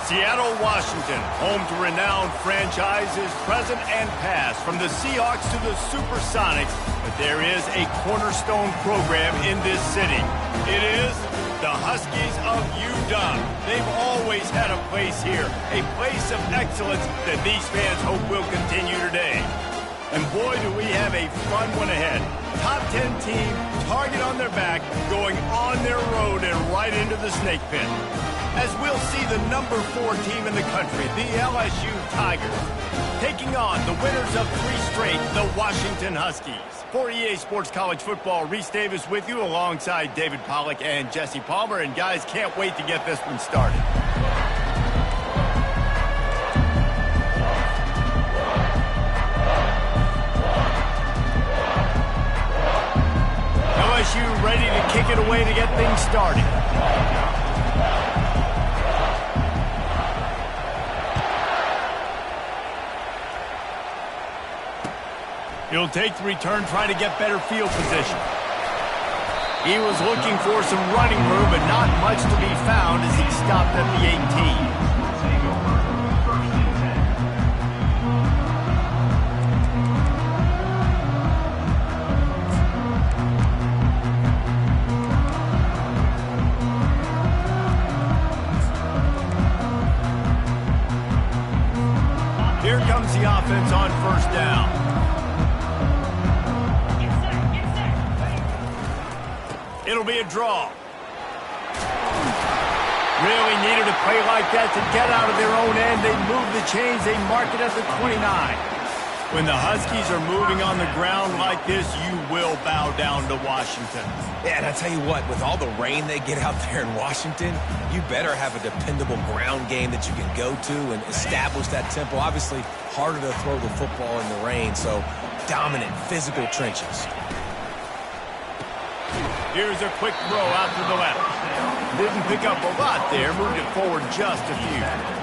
Seattle, Washington, home to renowned franchises present and past, from the Seahawks to the Supersonics, but there is a cornerstone program in this city. It is the Huskies of UW. They've always had a place here, a place of excellence that these fans hope will continue today. And boy, do we have a fun one ahead. Top 10 team, target on their back, going on their road and right into the snake pit. As we'll see the number 4 team in the country, the LSU Tigers, taking on the winners of 3 straight, the Washington Huskies. For EA Sports College Football, Reese Davis with you alongside David Pollack and Jesse Palmer. And guys, can't wait to get this one started. LSU ready to kick it away to get things started. He'll take the return, trying to get better field position. He was looking for some running room, but not much to be found as he stopped at the 18. Here comes the offense on first down. It'll be a draw. Really needed a play like that to get out of their own end. They move the chains. They mark it at the 29. When the Huskies are moving on the ground like this, you will bow down to Washington. Yeah, and I tell you what, with all the rain they get out there in Washington, you better have a dependable ground game that you can go to and establish that tempo. Obviously, harder to throw the football in the rain, so dominant physical trenches. Here's a quick throw out to the left. Didn't pick up a lot there, moved it forward just a few.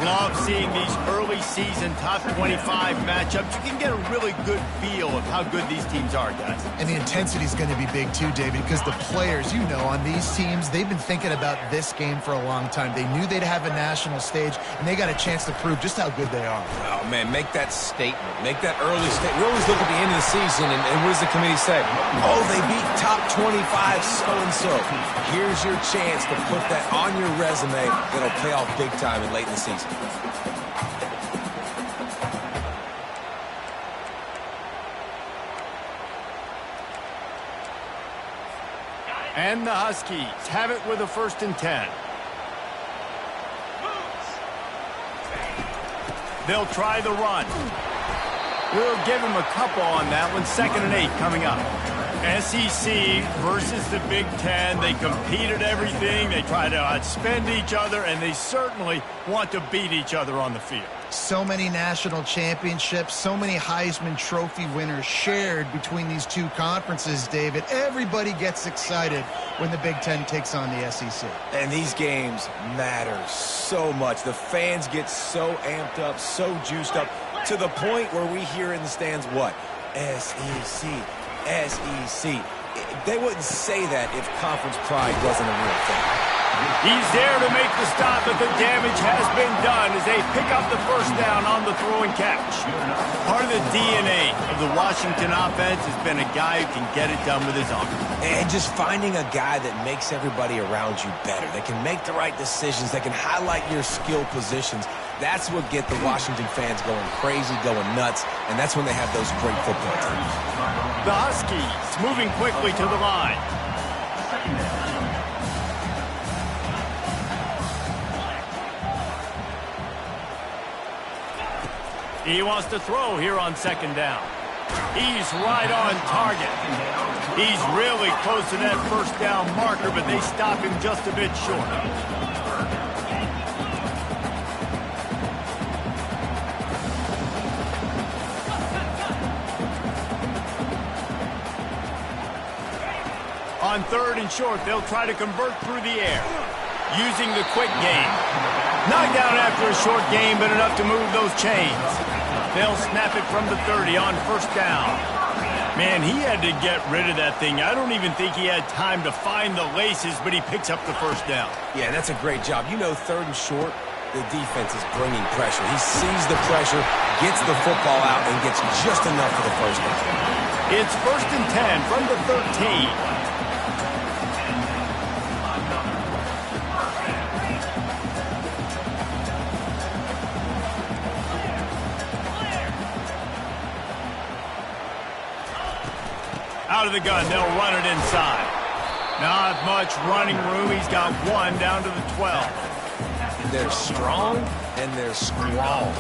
Love seeing these early season top 25 matchups. You can get a really good feel of how good these teams are, guys. And the intensity is going to be big too, David, because the players, you know, on these teams, they've been thinking about this game for a long time. They knew they'd have a national stage, and they got a chance to prove just how good they are. Oh, man, make that statement. Make that early statement. We always look at the end of the season, and what does the committee say? Oh, they beat top 25 so-and-so. Here's your chance to put that on your resume that'll pay off big time and late in the season. And the Huskies have it with a 1st and 10. They'll try the run. We'll give him a couple on that one. 2nd and 8 coming up. SEC versus the Big Ten. They compete at everything. They try to outspend each other, and they certainly want to beat each other on the field. So many national championships, so many Heisman Trophy winners shared between these two conferences, David. Everybody gets excited when the Big Ten takes on the SEC. And these games matter so much. The fans get so amped up, so juiced up, to the point where we hear in the stands what? SEC. SEC. They wouldn't say that if conference pride wasn't a real thing. He's there to make the stop, but the damage has been done as they pick up the 1st down on the throw and catch. Part of the DNA of the Washington offense has been a guy who can get it done with his arm. And just finding a guy that makes everybody around you better. That can make the right decisions. That can highlight your skill positions. That's what get the Washington fans going crazy, going nuts, and that's when they have those great football teams. The Huskies moving quickly to the line. He wants to throw here on 2nd down. He's right on target. He's really close to that 1st down marker, but they stop him just a bit short. On 3rd and short, they'll try to convert through the air, using the quick game. Knocked down after a short game, but enough to move those chains. They'll snap it from the 30 on 1st down. Man, he had to get rid of that thing. I don't even think he had time to find the laces, but he picks up the 1st down. Yeah, that's a great job. You know, 3rd and short, The defense is bringing pressure. He sees the pressure, gets the football out, and gets just enough for the first down. It's 1st and 10 from the 13. Out of the gun, they'll run it inside. Not much running room. He's got one down to the 12. They're strong and they're strong.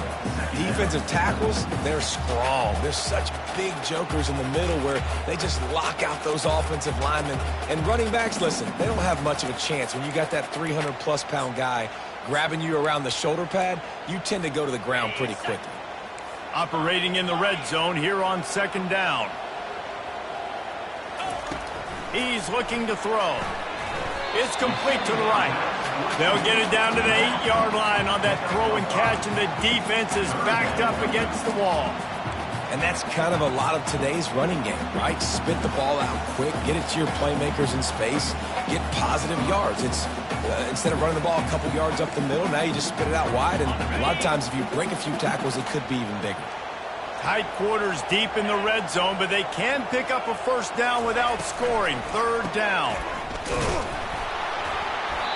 Defensive tackles, they're strong. They're such big jokers in the middle where they just lock out those offensive linemen. And running backs, listen, they don't have much of a chance. When you got that 300-plus pound guy grabbing you around the shoulder pad, you tend to go to the ground pretty quickly. Operating in the red zone here on 2nd down. He's looking to throw. It's complete to the right. They'll get it down to the 8-yard line on that throw and catch, and the defense is backed up against the wall. And that's kind of a lot of today's running game, right? Spit the ball out quick, get it to your playmakers in space, get positive yards. It's instead of running the ball a couple yards up the middle, now you just spit it out wide, and a lot of times if you break a few tackles, it could be even bigger. Tight quarters deep in the red zone, but they can pick up a first down without scoring. 3rd down.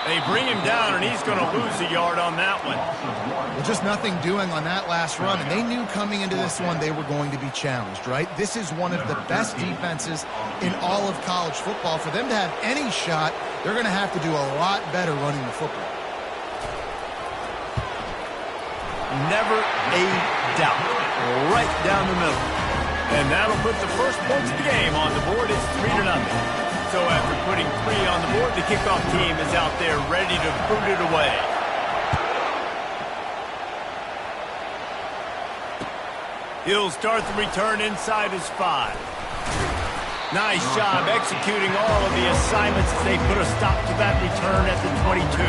They bring him down, and he's going to lose a yard on that one. Well, just nothing doing on that last run, and they knew coming into this one they were going to be challenged, right? This is one of the best defenses in all of college football. For them to have any shot, they're going to have to do a lot better running the football. Never a doubt. Right down the middle. And that'll put the first points of the game on the board. It's 3-0. So after putting 3 on the board, the kickoff team is out there ready to boot it away. He'll start the return inside his 5. Nice job executing all of the assignments as they put a stop to that return at the 22.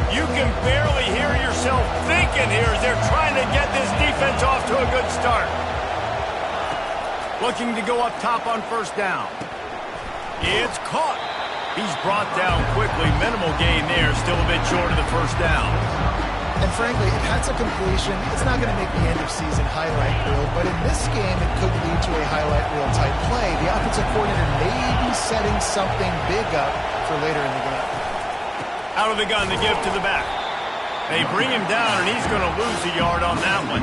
You can barely hear yourself thinking here as they're trying to get this defense off to a good start. Looking to go up top on 1st down. It's caught. He's brought down quickly. Minimal gain there. Still a bit short of the 1st down. And frankly, if that's a completion, it's not going to make the end-of-season highlight reel. But in this game, it could lead to a highlight reel type play. The offensive coordinator may be setting something big up for later in the game. Out of the gun, the give to the back. They bring him down, and he's going to lose a yard on that one.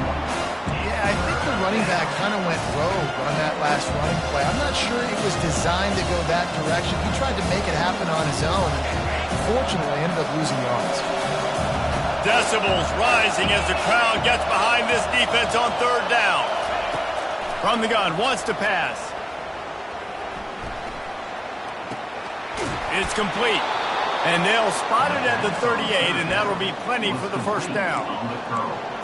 Yeah, I think the running back kind of went rogue on that last running play. I'm not sure it was designed to go that direction. He tried to make it happen on his own. Unfortunately, ended up losing yards. Decibels rising as the crowd gets behind this defense on 3rd down. From the gun, wants to pass. It's complete. And they'll spot it at the 38, and that'll be plenty for the 1st down.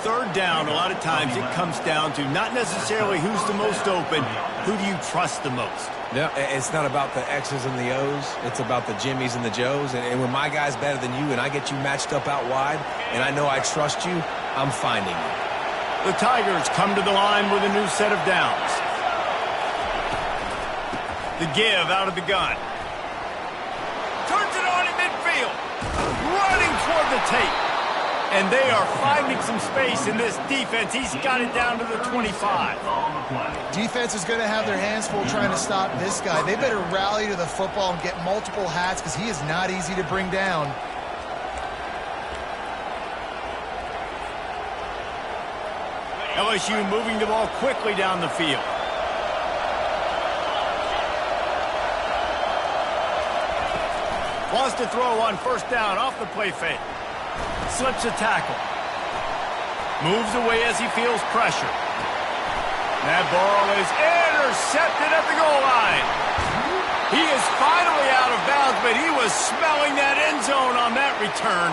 3rd down, a lot of times it comes down to not necessarily who's the most open, who do you trust the most? Yeah, it's not about the X's and the O's. It's about the Jimmys and the Joes. And when my guy's better than you and I get you matched up out wide, and I know I trust you, I'm finding you. The Tigers come to the line with a new set of downs. The give out of the gun. Turns it on in midfield. Running toward the tape. And they are finding some space in this defense. He's got it down to the 25. Defense is going to have their hands full trying to stop this guy. They better rally to the football and get multiple hats because he is not easy to bring down. LSU moving the ball quickly down the field. Wants to throw on 1st down off the play fake. Slips a tackle. Moves away as he feels pressure. That ball is intercepted at the goal line. He is finally out of bounds, but he was smelling that end zone on that return.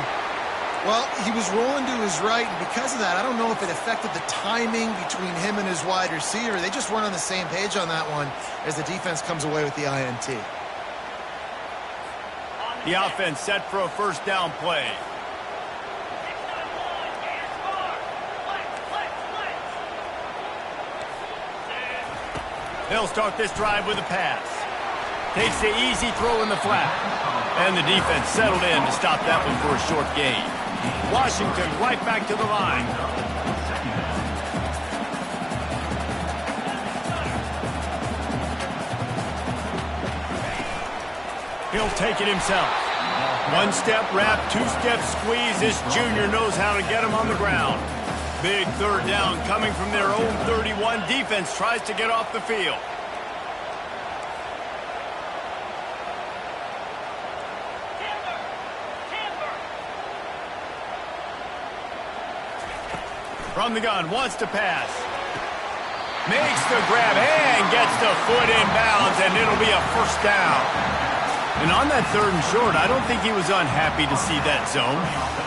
Well, he was rolling to his right, and because of that, I don't know if it affected the timing between him and his wide receiver. They just weren't on the same page on that one as the defense comes away with the INT. The offense set for a 1st down play. They'll start this drive with a pass. Takes the easy throw in the flat. And the defense settled in to stop that one for a short gain. Washington right back to the line. He'll take it himself. One-step wrap, two-step squeeze. This junior knows how to get him on the ground. Big third down coming from their own 31. Defense tries to get off the field. From the gun, wants to pass. Makes the grab and gets the foot in bounds, and it'll be a first down. And on that 3rd and short, I don't think he was unhappy to see that zone.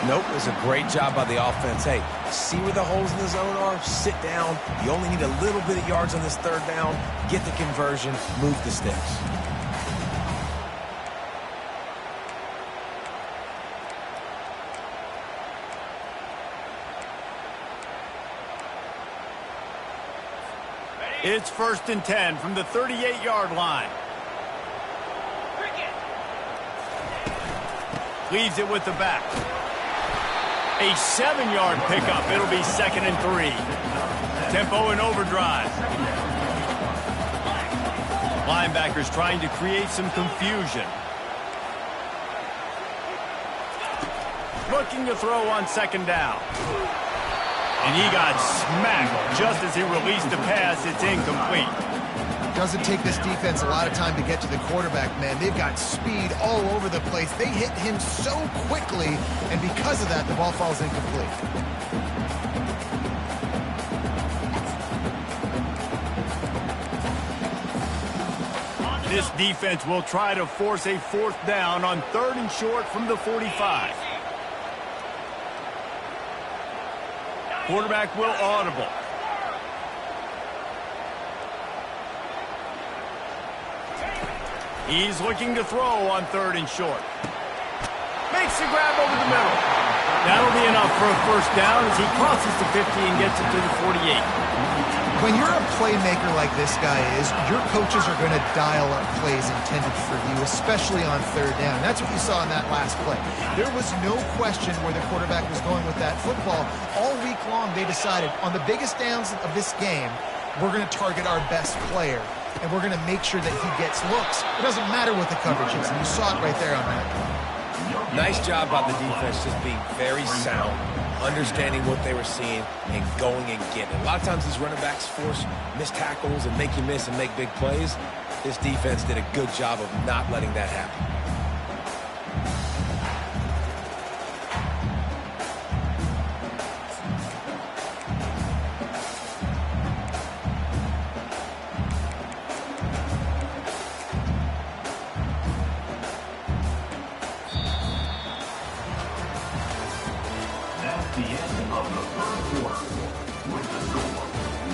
Nope, it was a great job by the offense. Hey, see where the holes in the zone are? Sit down. You only need a little bit of yards on this 3rd down. Get the conversion, move the sticks. It's 1st and 10 from the 38-yard line. Leaves it with the back. A 7-yard pickup. It'll be 2nd and 3. Tempo and overdrive. Linebackers trying to create some confusion. Looking to throw on 2nd down. And he got smacked just as he released the pass. It's incomplete. Doesn't take this defense a lot of time to get to the quarterback, man. They've got speed all over the place. They hit him so quickly, and because of that, the ball falls incomplete. This defense will try to force a 4th down on 3rd and short from the 45. Quarterback will audible. He's looking to throw on 3rd and short. Makes the grab over the middle. That'll be enough for a first down as he crosses the 50 and gets it to the 48. When you're a playmaker like this guy is, your coaches are going to dial up plays intended for you, especially on 3rd down. That's what you saw in that last play. There was no question where the quarterback was going with that football. All week long, they decided on the biggest downs of this game, we're going to target our best player, and we're going to make sure that he gets looks. It doesn't matter what the coverage is, and you saw it right there on that. Nice job by the defense, just being very sound, understanding what they were seeing, and going and getting it. A lot of times these running backs force missed tackles and make you miss and make big plays. This defense did a good job of not letting that happen. The end of the 3rd quarter with the score,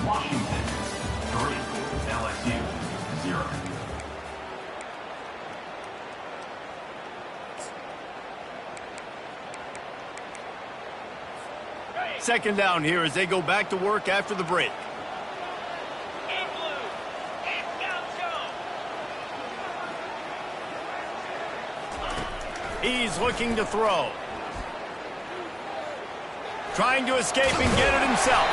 Washington 3, LSU 0. Second down here as they go back to work after the break. He's looking to throw. Trying to escape and get it himself.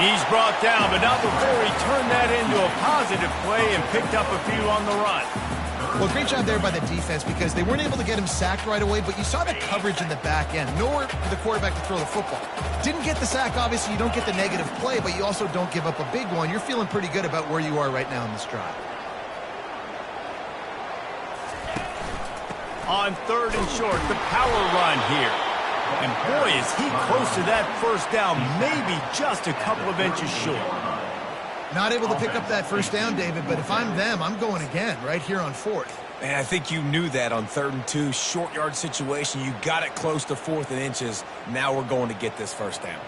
He's brought down, but not before he turned that into a positive play and picked up a few on the run. Well, great job there by the defense because they weren't able to get him sacked right away, but you saw the coverage in the back end. Nowhere for the quarterback to throw the football. Didn't get the sack, obviously. You don't get the negative play, but you also don't give up a big one. You're feeling pretty good about where you are right now in this drive. On 3rd and short, the power run here. And boy, is he close to that first down, maybe just a couple of inches short. Not able to pick up that first down, David, but if I'm them, I'm going again right here on 4th. Man, I think you knew that on 3rd and 2, short yard situation. You got it close to 4th and inches. Now we're going to get this first down.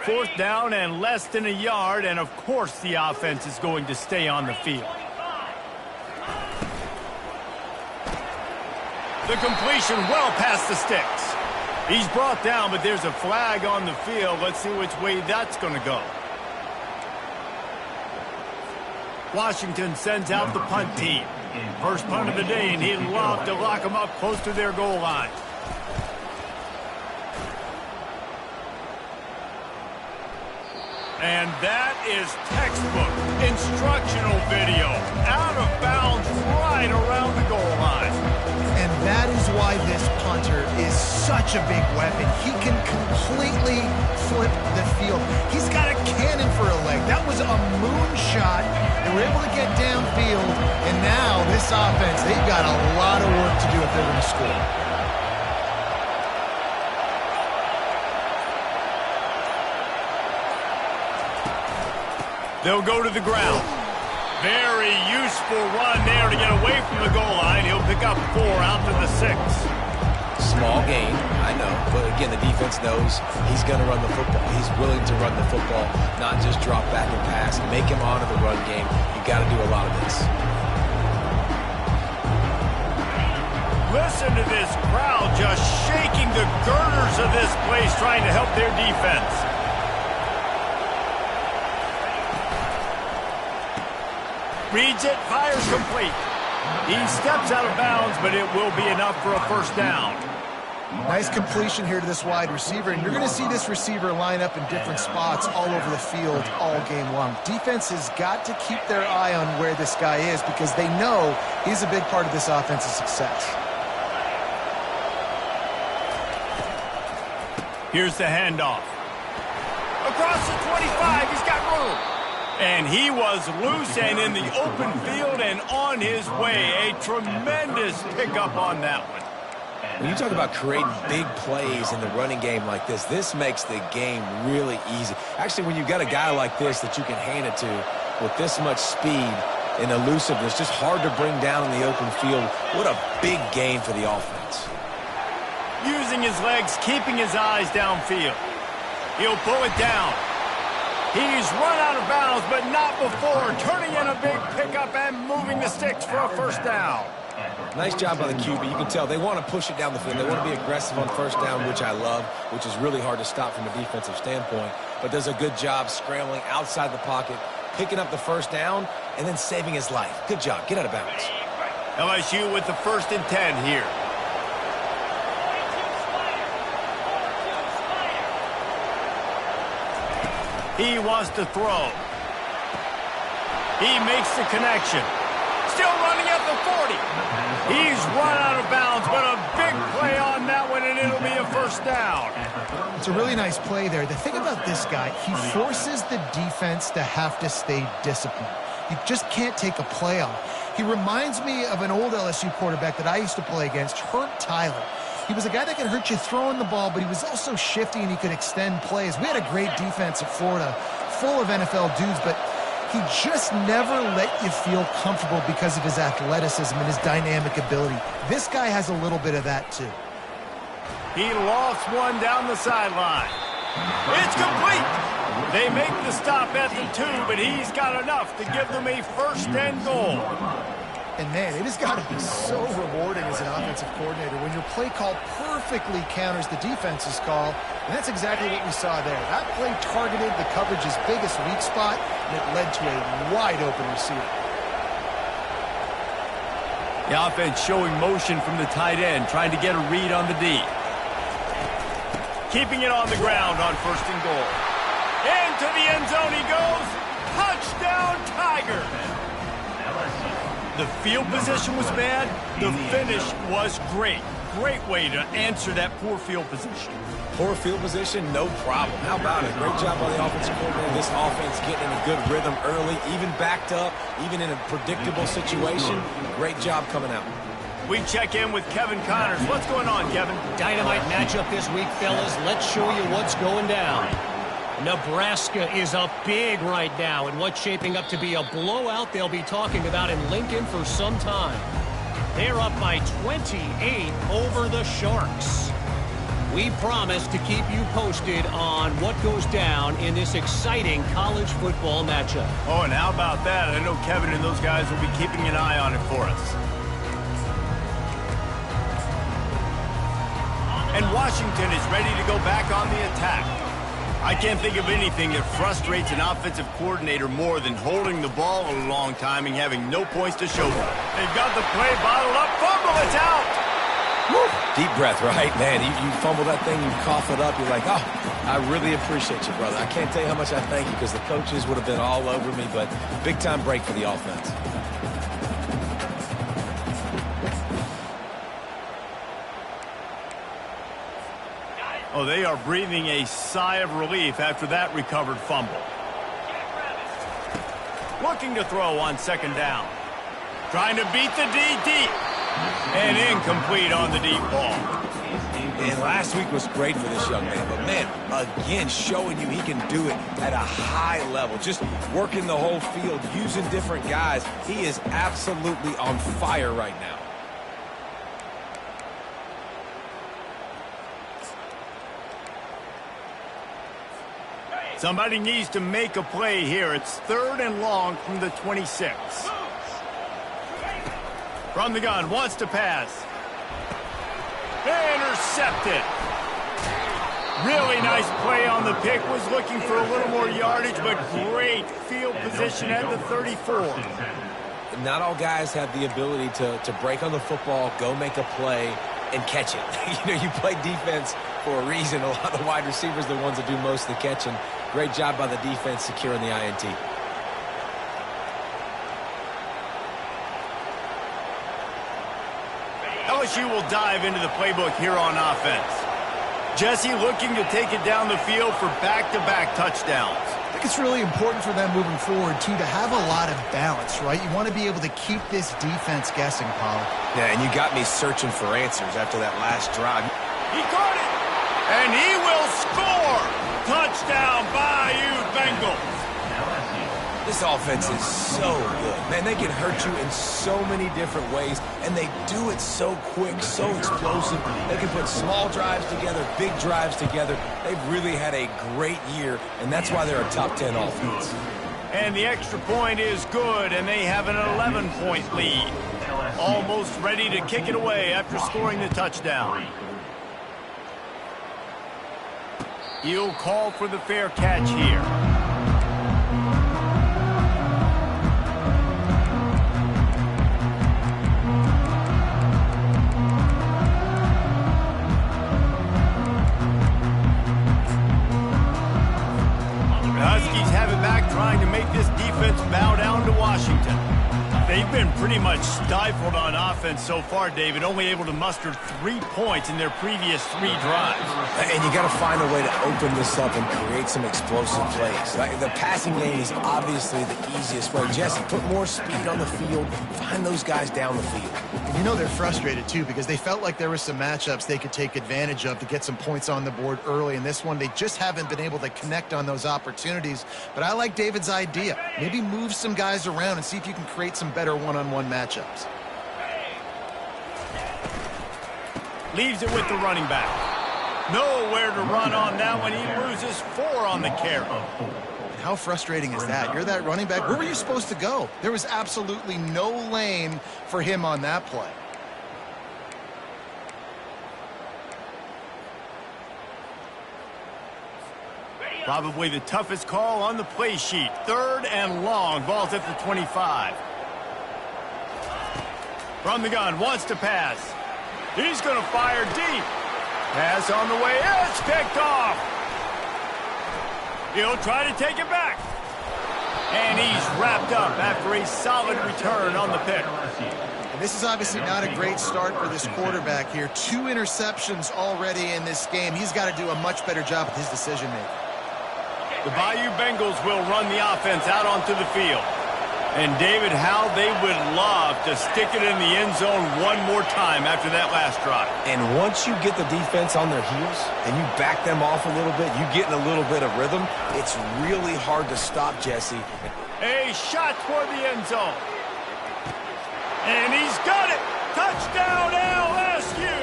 Fourth down and less than a yard, and of course the offense is going to stay on the field. The completion well past the sticks. He's brought down, but there's a flag on the field. Let's see which way that's going to go. Washington sends out the punt team. First punt of the day, and he'd love to lock them up close to their goal line. And that is textbook instructional video. Out of bounds right around the goal line. And that is why this punter is such a big weapon. He can completely flip the field. He's got a cannon for a leg. That was a moonshot. They were able to get downfield, and now this offense, they've got a lot of work to do if they're going to score. They'll go to the ground. Very useful run there to get away from the goal line. He'll pick up 4 out to the 6. Small gain, I know. But again, the defense knows he's going to run the football. He's willing to run the football, not just drop back and pass. Make him honor the run game. You got to do a lot of this. Listen to this crowd just shaking the girders of this place, trying to help their defense. Reads it, fires complete. He steps out of bounds, but it will be enough for a first down. Nice completion here to this wide receiver, and you're going to see this receiver line up in different spots all over the field all game long. Defense has got to keep their eye on where this guy is because they know he's a big part of this offense's success. Here's the handoff. Across the 25, he's got room. And he was loose and in the open field and on his way. A tremendous pickup on that one. When you talk about creating big plays in the running game like this, this makes the game really easy. Actually, when you've got a guy like this that you can hand it to with this much speed and elusiveness, just hard to bring down in the open field, what a big gain for the offense. Using his legs, keeping his eyes downfield. He'll pull it down. He's run out of bounds, but not before turning in a big pickup and moving the sticks for a first down. Nice job by the QB. You can tell they want to push it down the field. They want to be aggressive on first down, which I love, which is really hard to stop from a defensive standpoint, but does a good job scrambling outside the pocket, picking up the first down, and then saving his life. Good job. Get out of bounds. LSU with the 1st and 10 here. He wants to throw. He makes the connection. Still running at the 40. He's run out of bounds, but a big play on that one, and it'll be a first down. It's a really nice play there. The thing about this guy, he forces the defense to have to stay disciplined. You just can't take a play off. He reminds me of an old LSU quarterback that I used to play against, Herb Tyler. He was a guy that could hurt you throwing the ball, but he was also shifty and he could extend plays. We had a great defense at Florida, full of NFL dudes, but he just never let you feel comfortable because of his athleticism and his dynamic ability. This guy has a little bit of that too. He lofts one down the sideline. It's complete. They make the stop at the 2, but he's got enough to give them a 1st and goal. And, man, it has got to be so rewarding as an offensive coordinator when your play call perfectly counters the defense's call, and that's exactly what we saw there. That play targeted the coverage's biggest weak spot, and it led to a wide-open receiver. The offense showing motion from the tight end, trying to get a read on the D. Keeping it on the ground on 1st and goal. Into the end zone he goes. Touchdown, Tiger! The field position was bad. The finish was great. Great way to answer that poor field position. Poor field position, no problem. How about it? Great job by the offensive coordinator. This offense getting in a good rhythm early, even backed up, even in a predictable situation. Great job coming out. We check in with Kevin Connors. What's going on, Kevin? Dynamite matchup this week, fellas. Let's show you what's going down. Nebraska is up big right now in what's shaping up to be a blowout they'll be talking about in Lincoln for some time. They're up by 28 over the Sharks. We promise to keep you posted on what goes down in this exciting college football matchup. Oh, and how about that? I know Kevin and those guys will be keeping an eye on it for us. Washington is ready to go back on the attack. I can't think of anything that frustrates an offensive coordinator more than holding the ball a long time and having no points to show for it. They've got the play bottled up. Fumble, it's out! Woo. Deep breath, right? Man, you fumble that thing, you cough it up, you're like, oh, I really appreciate you, brother. I can't tell you how much I thank you because the coaches would have been all over me, but big-time break for the offense. Oh, they are breathing a sigh of relief after that recovered fumble. Looking to throw on second down. Trying to beat the D deep. And incomplete on the deep ball. And last week was great for this young man. But, man, again, showing you he can do it at a high level. Just working the whole field, using different guys. He is absolutely on fire right now. Somebody needs to make a play here. It's 3rd and long from the 26. From the gun, wants to pass. Intercepted. Really nice play on the pick. Was looking for a little more yardage, but great field position at the 34. Not all guys have the ability to break on the football, go make a play, and catch it. You play defense for a reason. A lot of the wide receivers are the ones that do most of the catching. Great job by the defense securing the INT. LSU will dive into the playbook here on offense. Jesse looking to take it down the field for back-to-back touchdowns. I think it's really important for them moving forward, too, to have a lot of balance, right? You want to be able to keep this defense guessing, Pollard. Yeah, and you got me searching for answers after that last drive. He caught it, and he will score. Touchdown, Bayou Bengals. This offense is so good. Man, they can hurt you in so many different ways, and they do it so quick, so explosive. They can put small drives together, big drives together. They've really had a great year, and that's why they're a top 10 offense. And the extra point is good, and they have an 11-point lead. Almost ready to kick it away after scoring the touchdown. He'll call for the fair catch here. The Huskies have it back, trying to make this defense bow down to Washington. They've been pretty much stifled on offense so far, David, only able to muster 3 points in their previous 3 drives. And you got to find a way to open this up and create some explosive plays. The passing game is obviously the easiest way. Jesse, put more speed on the field. Find those guys down the field. And they're frustrated, too, because they felt like there were some matchups they could take advantage of to get some points on the board early. In this one, they just haven't been able to connect on those opportunities. But I like David's idea. Maybe move some guys around and see if you can create some better one-on-one matchups. Leaves it with the running back. Nowhere to run on that one. He loses 4 on the carry. How frustrating is that? You're that running back. Where were you supposed to go? There was absolutely no lane for him on that play. Probably the toughest call on the play sheet. 3rd and long. Ball's at the 25. From the gun, wants to pass. He's going to fire deep. Pass on the way. It's picked off. He'll try to take it back. And he's wrapped up after a solid return on the pick. And this is obviously not a great start for this quarterback here. 2 interceptions already in this game. He's got to do a much better job with his decision-making. The Bayou Bengals will run the offense out onto the field. And, David, how they would love to stick it in the end zone one more time after that last drive. And once you get the defense on their heels and you back them off a little bit, you get in a little bit of rhythm, it's really hard to stop, Jesse. A shot toward the end zone. And he's got it. Touchdown, LSU.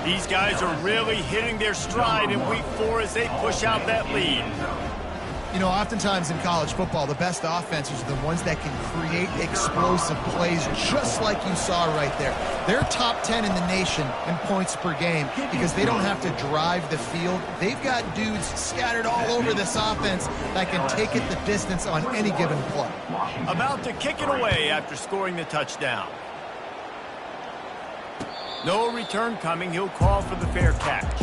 These guys are really hitting their stride in week 4 as they push out that lead. You know, oftentimes in college football, the best offenses are the ones that can create explosive plays, just like you saw right there. They're top 10 in the nation in points per game because they don't have to drive the field. They've got dudes scattered all over this offense that can take it the distance on any given play. About to kick it away after scoring the touchdown. No return coming. He'll call for the fair catch.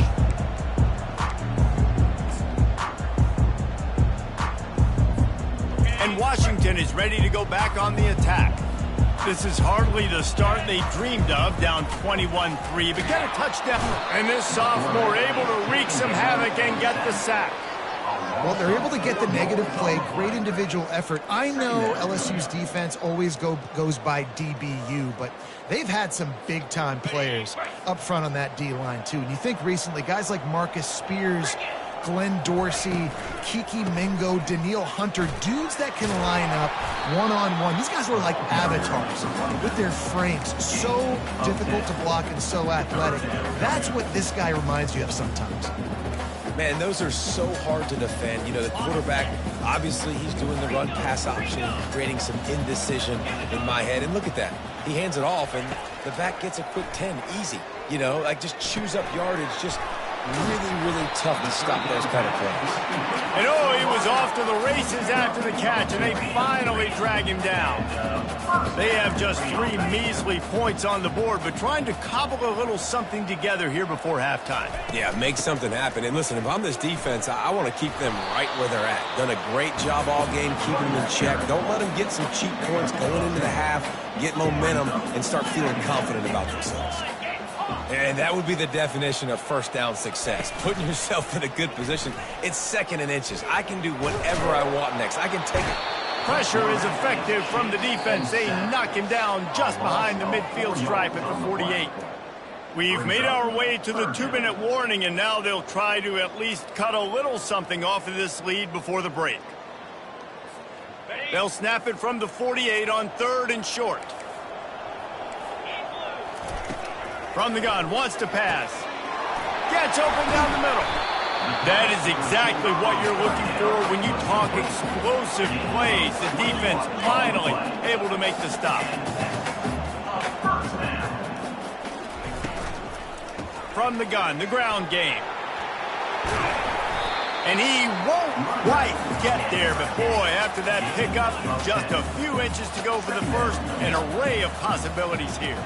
And Washington is ready to go back on the attack. This is hardly the start they dreamed of, down 21-3, but get a touchdown. And this sophomore able to wreak some havoc and get the sack. Well, they're able to get the negative play, great individual effort. I know LSU's defense always goes by DBU, but they've had some big-time players up front on that D-line, too. And you think recently, guys like Marcus Spears, Glenn Dorsey, Kiki Mingo, Daniil Hunter, dudes that can line up one-on-one. These guys were like avatars with their frames. So difficult to block and so athletic. That's what this guy reminds you of sometimes. Man, those are so hard to defend. You know, the quarterback, obviously he's doing the run-pass option, creating some indecision in my head. And look at that. He hands it off, and the back gets a quick 10, easy. You know, like just chews up yardage, just really, really tough to stop those kind of plays. And oh, he was off to the races after the catch, and they finally drag him down. They have just 3 measly points on the board, but trying to cobble a little something together here before halftime. Yeah, make something happen. And listen, if I'm this defense, I want to keep them right where they're at. Done a great job all game keeping them in check. Don't let them get some cheap points going into the half, get momentum, and start feeling confident about themselves. And that would be the definition of first down success. Putting yourself in a good position. It's 2nd and inches. I can do whatever I want next. I can take it. Pressure is effective from the defense. They knock him down just behind the midfield stripe at the 48. We've made our way to the 2-minute warning, and now they'll try to at least cut a little something off of this lead before the break. They'll snap it from the 48 on 3rd and short. From the gun, wants to pass. Gets open down the middle. That is exactly what you're looking for when you talk explosive plays. The defense finally able to make the stop. From the gun, the ground game. And he won't quite get there, but boy, after that pickup, just a few inches to go for the first. An array of possibilities here.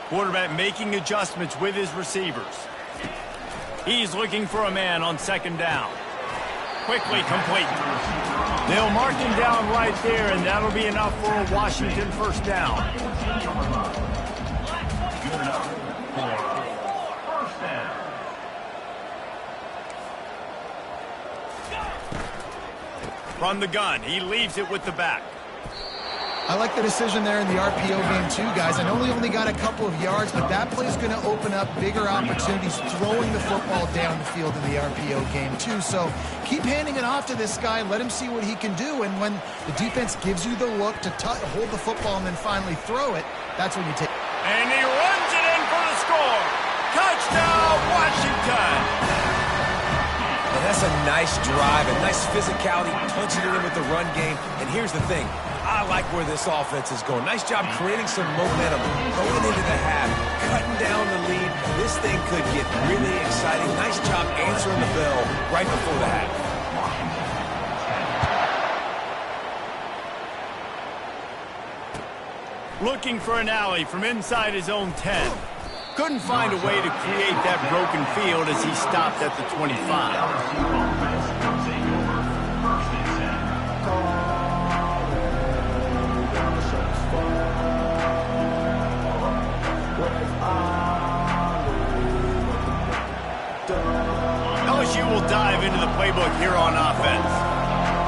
Quarterback making adjustments with his receivers. He's looking for a man on 2nd down. Quickly complete. They'll mark him down right there, and that'll be enough for a Washington first down. Good enough for first down. From the gun, he leaves it with the back. I like the decision there in the RPO game too, guys. I know he only got a couple of yards, but that play's going to open up bigger opportunities throwing the football down the field in the RPO game too. So keep handing it off to this guy. Let him see what he can do. And when the defense gives you the look to hold the football and then finally throw it, that's when you take it. And he runs it in for the score. Touchdown, Washington. And that's a nice drive, a nice physicality, punching it in with the run game. And here's the thing. I like where this offense is going. Nice job creating some momentum, going into the half, cutting down the lead. This thing could get really exciting. Nice job answering the bell right before the half. Looking for an alley from inside his own 10. Couldn't find a way to create that broken field as he stopped at the 25. LSU will dive into the playbook here on offense.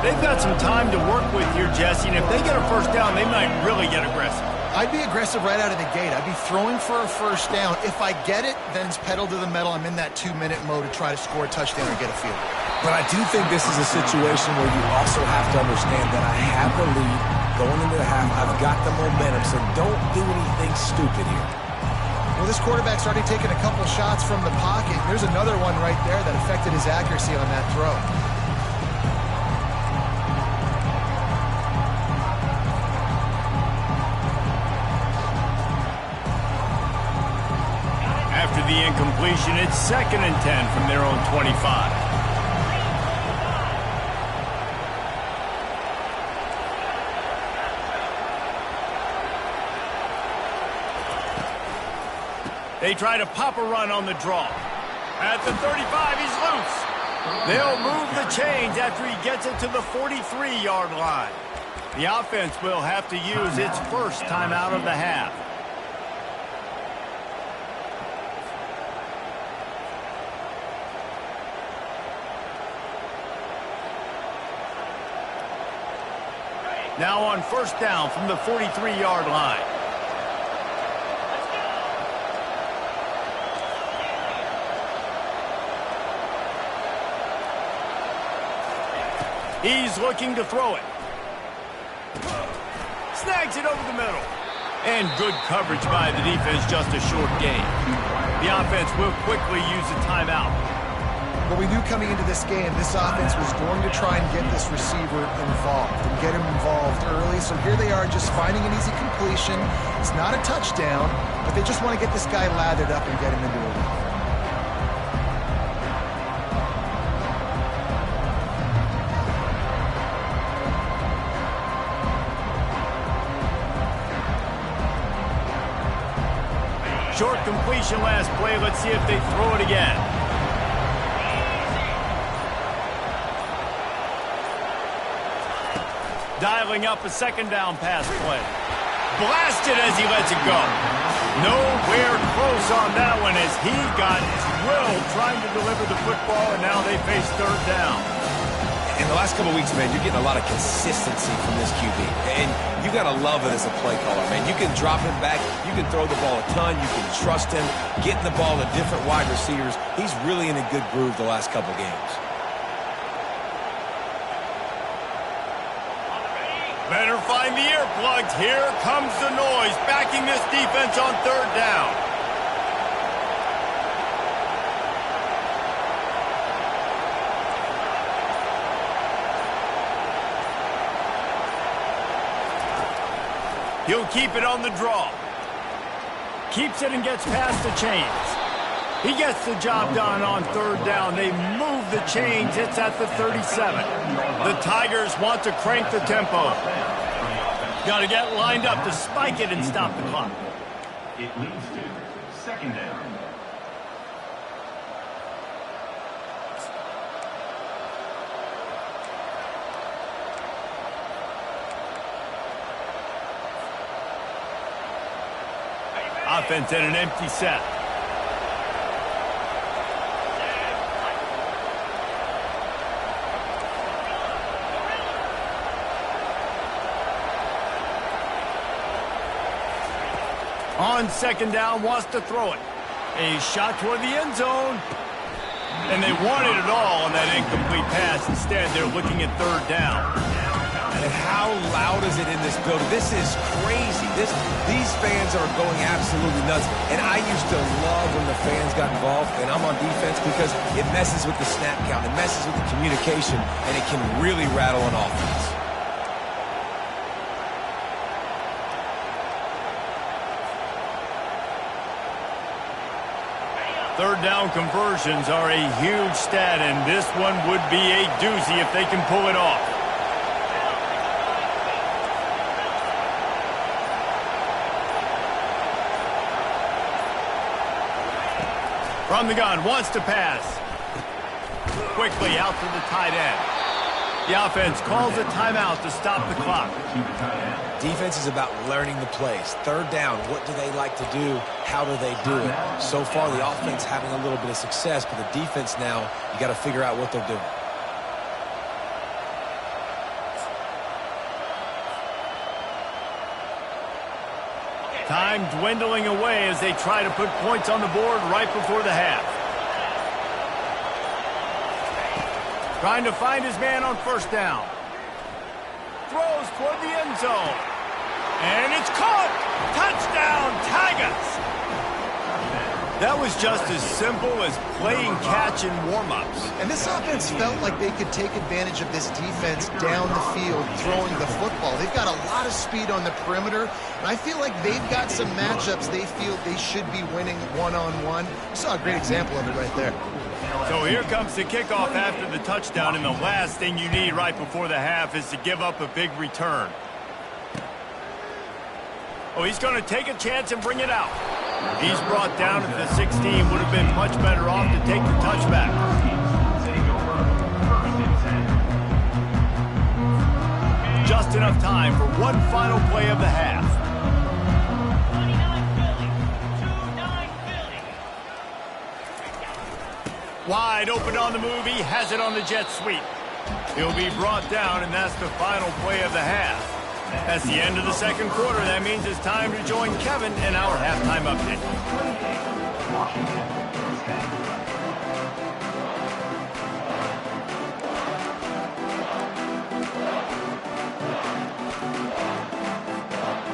They've got some time to work with here, Jesse, and if they get a first down, they might really get aggressive. I'd be aggressive right out of the gate. I'd be throwing for a first down. If I get it, then it's pedal to the metal. I'm in that 2-minute mode to try to score a touchdown or get a field. But I do think this is a situation where you also have to understand that I have the lead going into the half. I've got the momentum, so don't do anything stupid here. Well, this quarterback started taking a couple shots from the pocket. There's another one right there that affected his accuracy on that throw. After the incompletion, it's 2nd and 10 from their own 25. They try to pop a run on the draw. At the 35, he's loose. They'll move the chains after he gets it to the 43-yard line. The offense will have to use its first timeout of the half. Now on 1st down from the 43-yard line. He's looking to throw it. Snags it over the middle. And good coverage by the defense, just a short gain. The offense will quickly use a timeout. Well, we knew coming into this game, this offense was going to try and get this receiver involved and get him involved early. So here they are just finding an easy completion. It's not a touchdown, but they just want to get this guy lathered up and get him into a run. Short completion last play. Let's see if they throw it again. Dialing up a 2nd down pass play. Blasted as he lets it go. Nowhere close on that one as he got drilled trying to deliver the football, and now they face 3rd down. In the last couple of weeks, man, you're getting a lot of consistency from this QB. And you got to love it as a play caller, man. You can drop him back. You can throw the ball a ton. You can trust him. Getting the ball to different wide receivers. He's really in a good groove the last couple games. Better find the earplugs. Here comes the noise, backing this defense on 3rd down. He'll keep it on the draw. Keeps it and gets past the chains. He gets the job done on 3rd down. They move the chains. It's at the 37. The Tigers want to crank the tempo. Got to get lined up to spike it and stop the clock. It leads to 2nd down. Offense at an empty set. On 2nd down, wants to throw it. A shot toward the end zone. And they wanted it all on that incomplete pass. Instead, they're looking at 3rd down. And how loud is it in this building? This is crazy. These fans are going absolutely nuts. And I used to love when the fans got involved, and I'm on defense because it messes with the snap count. It messes with the communication, and it can really rattle an offense. Third down conversions are a huge stat, and this one would be a doozy if they can pull it off. From the gun, wants to pass. Quickly out to the tight end. The offense calls a timeout to stop the clock. Defense is about learning the plays. 3rd down, what do they like to do? How do they do it? So far, the offense having a little bit of success, but the defense now, you got to figure out what they're doing. Time dwindling away as they try to put points on the board right before the half. Trying to find his man on 1st down. Throws toward the end zone. And it's caught! Touchdown, Tigers! That was just as simple as playing catch in warm-ups. And this offense felt like they could take advantage of this defense down the field, throwing the football. They've got a lot of speed on the perimeter, and I feel like they've got some matchups they feel they should be winning one-on-one. You saw a great example of it right there. So here comes the kickoff after the touchdown, and the last thing you need right before the half is to give up a big return. Oh, he's going to take a chance and bring it out. He's brought down at the 16. Would have been much better off to take the touchback. Just enough time for one final play of the half. Wide open on the move. He has it on the jet sweep. He'll be brought down, and that's the final play of the half. That's the end of the second quarter. That means it's time to join Kevin in our halftime update.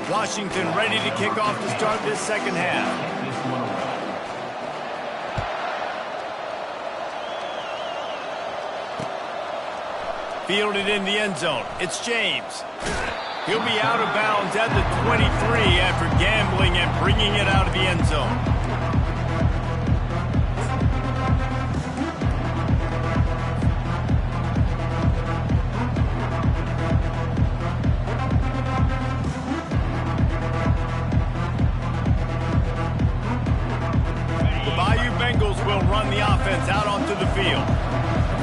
Washington ready to kick off to start this second half. Fielded in the end zone. It's James. He'll be out of bounds at the 23 after gambling and bringing it out of the end zone. The Bayou Bengals will run the offense out onto the field.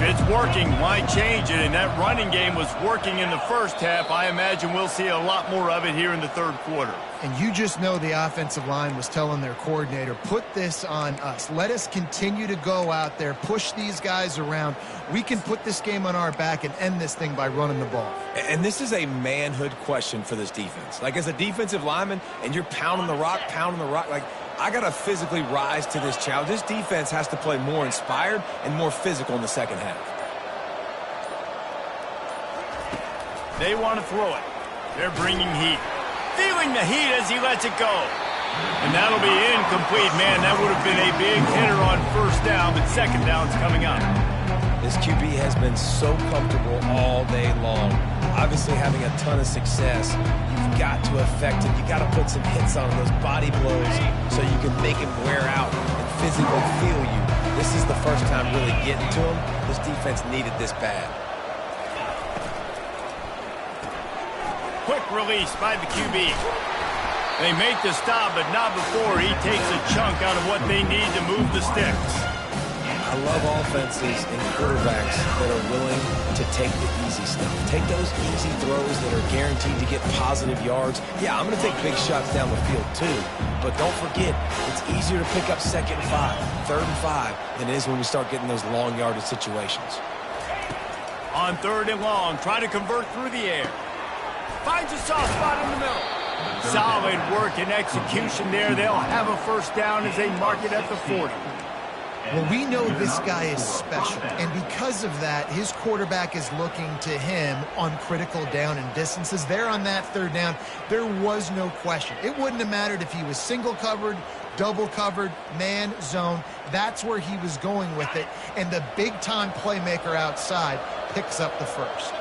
If it's working, why change it? And that running game was working in the first half. I imagine we'll see a lot more of it here in the third quarter. And you just know the offensive line was telling their coordinator, put this on us. Let us continue to go out there, push these guys around. We can put this game on our back and end this thing by running the ball. And this is a manhood question for this defense. Like, as a defensive lineman, and you're pounding the rock, like, I got to physically rise to this challenge. This defense has to play more inspired and more physical in the second half. They want to throw it. They're bringing heat. Feeling the heat as he lets it go. And that'll be incomplete. Man, that would have been a big hitter on first down, but second down's coming up. This QB has been so comfortable all day long. Obviously having a ton of success. You've got to affect him. You got to put some hits on those body blows so you can make him wear out and physically feel you. This is the first time really getting to him. This defense needed this bad. Quick release by the QB. They make the stop, but not before he takes a chunk out of what they need to move the sticks. I love offenses and quarterbacks that are willing to take the easy stuff. Take those easy throws that are guaranteed to get positive yards. Yeah, I'm going to take big shots down the field too, but don't forget, it's easier to pick up 2nd and 5, 3rd and 5 than it is when we start getting those long yardage situations. On 3rd and long, try to convert through the air. Finds a soft spot in the middle. Solid work and execution there. They'll have a first down as they mark it at the 40. Well, we know this guy is special, and because of that, his quarterback is looking to him on critical down and distances. There on that 3rd down, there was no question. It wouldn't have mattered if he was single covered, double covered, man, zone. That's where he was going with it, and the big-time playmaker outside picks up the first.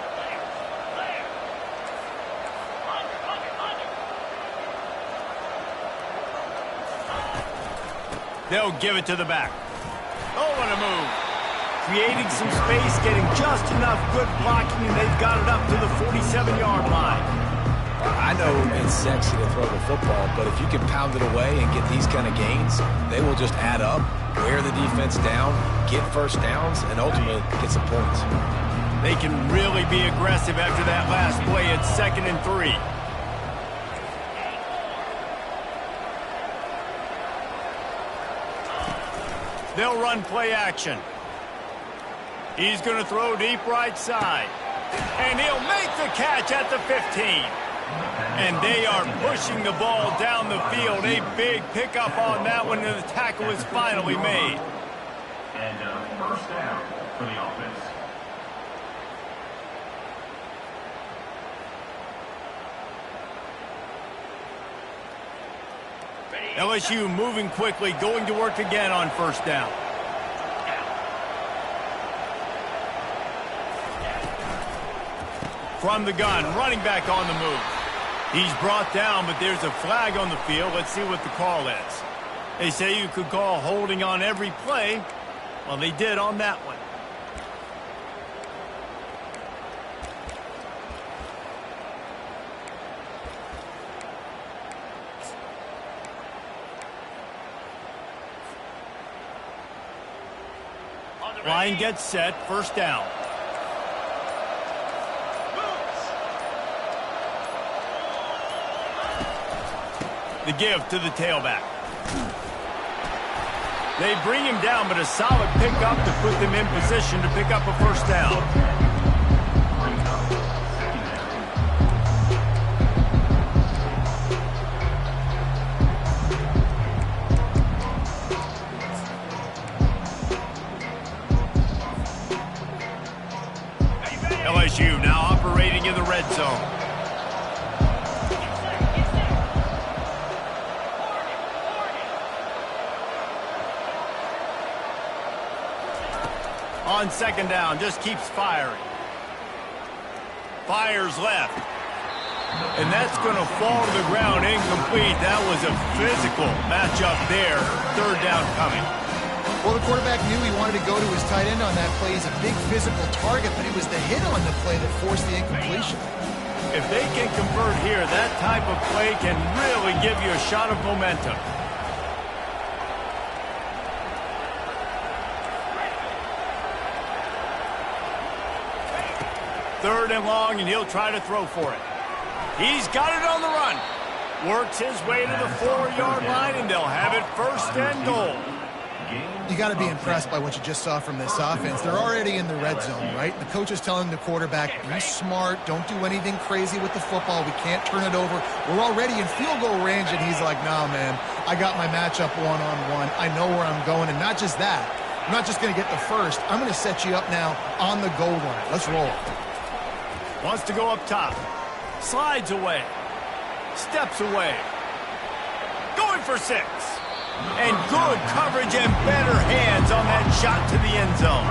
They'll give it to the back. Oh, what a move. Creating some space, getting just enough good blocking, and they've got it up to the 47-yard line. I know it's sexy to throw the football, but if you can pound it away and get these kind of gains, they will just add up, wear the defense down, get first downs, and ultimately get some points. They can really be aggressive after that last play at 2nd and 3. They'll run play action. He's going to throw deep right side. And he'll make the catch at the 15. And they are pushing the ball down the field. A big pickup on that one, and the tackle is finally made. And first down for the offense. LSU moving quickly, going to work again on first down. From the gun, running back on the move. He's brought down, but there's a flag on the field. Let's see what the call is. They say you could call holding on every play. Well, they did on that one. Line gets set, first down. The give to the tailback. They bring him down, but a solid pickup to put them in position to pick up a first down. LSU now operating in the red zone. On second down, just keeps firing. Fires left. And that's going to fall to the ground incomplete. That was a physical matchup there. Third down coming. Well, the quarterback knew he wanted to go to his tight end on that play. He's a big physical target, but it was the hit on the play that forced the incompletion. If they can convert here, that type of play can really give you a shot of momentum. Third and long, and he'll try to throw for it. He's got it on the run. Works his way to the 4-yard line, and they'll have it first and goal. You got to be impressed by what you just saw from this offense. They're already in the red zone, right? The coach is telling the quarterback, be smart, don't do anything crazy with the football. We can't turn it over. We're already in field goal range, and he's like, nah, man, I got my matchup one-on-one. I know where I'm going, and not just that. I'm not just going to get the first. I'm going to set you up now on the goal line. Let's roll. Wants to go up top. Slides away. Steps away. Going for 6. And good coverage and better hands on that shot to the end zone.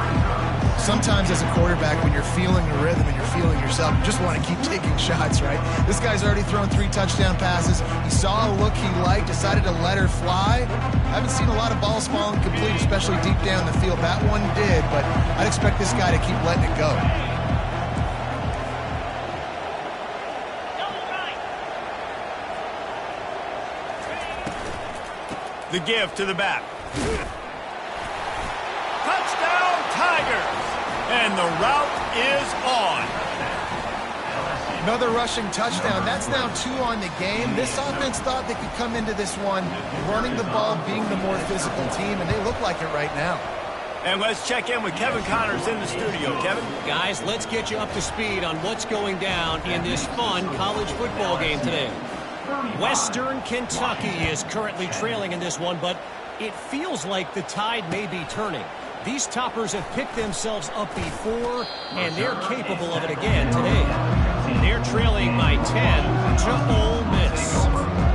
Sometimes as a quarterback, when you're feeling the rhythm and you're feeling yourself, you just want to keep taking shots, right? This guy's already thrown 3 touchdown passes. He saw a look he liked, decided to let her fly. I haven't seen a lot of balls falling complete, especially deep down the field. That one did, but I'd expect this guy to keep letting it go. The give to the back. Touchdown, Tigers! And the route is on. Another rushing touchdown. That's now 2 on the game. This offense thought they could come into this one running the ball, being the more physical team, and they look like it right now. And let's check in with Kevin Connors in the studio. Kevin? Guys, let's get you up to speed on what's going down in this fun college football game today. Western Kentucky is currently trailing in this one, but it feels like the tide may be turning. These toppers have picked themselves up before, and they're capable of it again today. They're trailing by 10 to Ole Miss.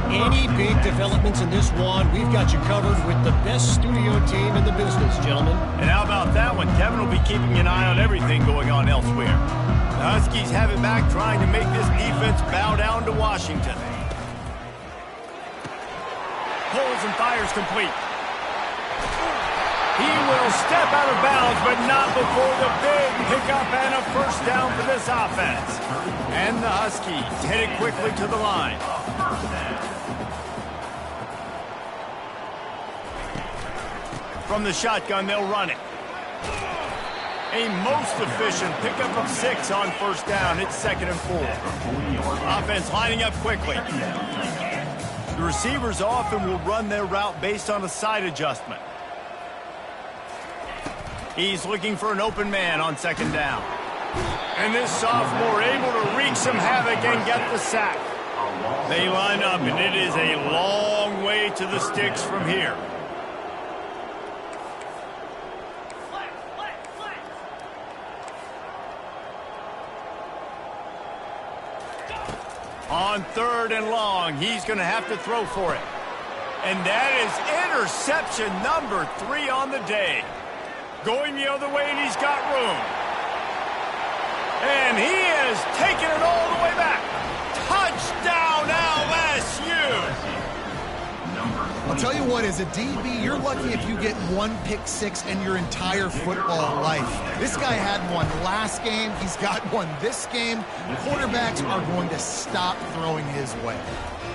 Any big developments in this one, we've got you covered with the best studio team in the business, gentlemen. And how about that one? Kevin will be keeping an eye on everything going on elsewhere. The Huskies have it back, trying to make this defense bow down to Washington. Pulls and fires complete. He will step out of bounds, but not before the big pickup and a first down for this offense. And the Huskies headed quickly to the line. From the shotgun, they'll run it. A most efficient pickup of 6 on first down. It's 2nd and 4. Offense lining up quickly. The receivers often will run their route based on a side adjustment. He's looking for an open man on 2nd down. And this sophomore able to wreak some havoc and get the sack. They line up, and it is a long way to the sticks from here. On 3rd and long, he's going to have to throw for it. And that is interception number 3 on the day. Going the other way, and he's got room. And he is taking it all the way back. Touchdown, LSU! I'll tell you what, as a DB, you're lucky if you get 1 pick six in your entire football life. This guy had one last game. He's got one this game. Quarterbacks are going to stop throwing his way.